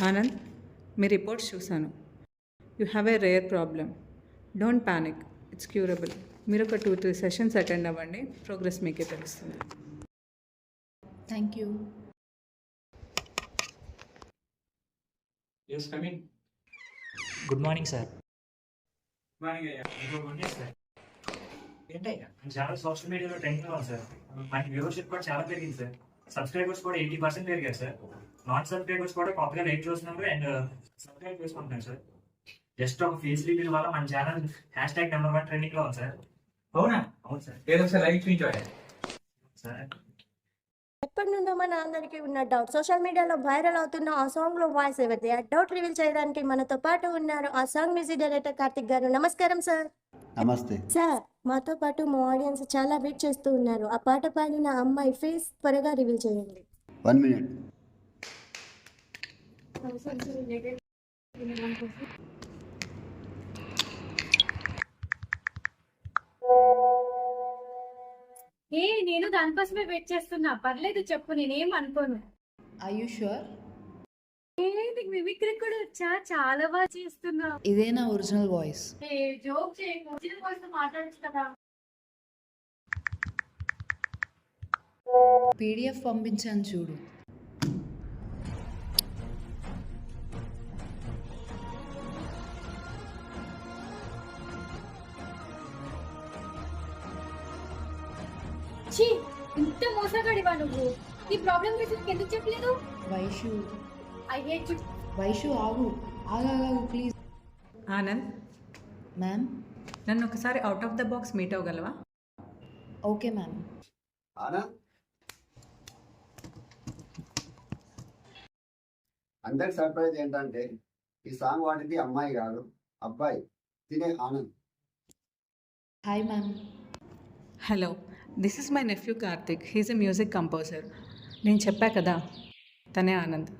ఆనంద్, మీ reports చూశాను. You have a rare problem. Don't panic, it's curable. మీరు ఒక 2-3 sessions attend అవ్వండి, ప్రోగ్రెస్ మీకే తెలుస్తుంది. Thank you. Yes, come in. Good morning sir. Morning, ఇంకో good news sir. ఏంటయ్యా చాలా సోషల్ మీడియాలో ట్రెండింగ్లో ఉంది సార్. మనకి వ్యూవర్షిప్ కూడా చాలా పెరిగింది సార్. సబ్స్క్రైబర్స్ కూడా 80% పెరిగారు సార్. నాన్ సబ్స్క్రైబర్స్ కూడా కొత్తగా లైక్ చూస్తున్నారు అండ్ సబ్స్క్రైబ్ చేసుకుంటున్నారు సార్. జస్ట్ ఒక ఫేస్ రివీల్ వల్ల మన ఛానల్ #1 ట్రెండింగ్లో ఉంది సార్. అవునా? అవును సార్. ఏదో ఒకసారి లైక్ చూపించోయా సార్ ఎప్పటి నుండో మన అందరికీ ఉన్న డౌట్, సోషల్ మీడియాలో వైరల్ అవుతున్న ఆ సాంగ్ లో వాయిస్ ఎవరిది? ఆ డౌట్ రివీల్ చేయడానికి మనతో పాటు ఉన్నారు ఆ సాంగ్ మ్యూజిక్ డైరెక్టర్ కార్తిక్ గారు. నమస్కారం సార్. నమస్తే. సార్, మాతో పాటు మా ఆడియన్స్ చాలా వెయిట్ చేస్తూ ఉన్నారు. ఆ పాట పాడిన అమ్మాయి ఫేస్ త్వరగా రివీల్ చేయండి. 1 minute. నేను దానికోసమే వెయిట్ చేస్తున్నా. పర్లేదు చెప్పు, నేనేం అనుకోను. I you sure? నీకు మిమిక్రీ కూడా వచ్చా? చాలా బాగా చేస్తున్నా. ఇదే నా ఒరిజినల్ వాయిస్. జోక్ చేయకు, ఒరిజినల్ వాయిస్ తో మాట్లాడచ్చు కదా. పీడిఎఫ్ పంపించాను చూడు. ఛీ, ఇంత మోసగాడివా నువ్వు? నీ ప్రాబ్లం గురించి ఎందుకు చెప్పలేదు? Vaishu, I hate you. Vaishu ఆగు, ఆగాగు ప్లీజ్. ఆనంద్, మ్యామ్. నన్ను ఒకసారి out of the box meet అవ్వగలవా? Okay ma'am. ఆనంద్, అందరికి సర్ప్రైజ్ ఏంటంటే ఈ సాంగ్ వాడింది అమ్మాయి కాదు, అబ్బాయి. తినే Anand. Hi ma'am. Hello, this is my nephew Karthik. He's a music composer. నేను చెప్పా కదా, తనే ఆనంద్.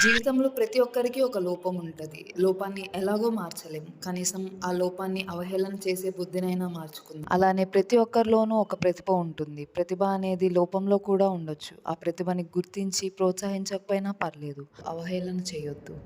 జీవితంలో ప్రతి ఒక్కరికి ఒక లోపం ఉంటుంది. లోపాన్ని ఎలాగో మార్చలేం, కనీసం ఆ లోపాన్ని అవహేళన చేసే బుద్ధినైనా మార్చుకుందాం. అలానే ప్రతి ఒక్కరిలోనూ ఒక ప్రతిభ ఉంటుంది. ప్రతిభ అనేది లోపంలో కూడా ఉండొచ్చు. ఆ ప్రతిభని గుర్తించి ప్రోత్సహించకపోయినా పర్లేదు, అవహేళన చేయొద్దు.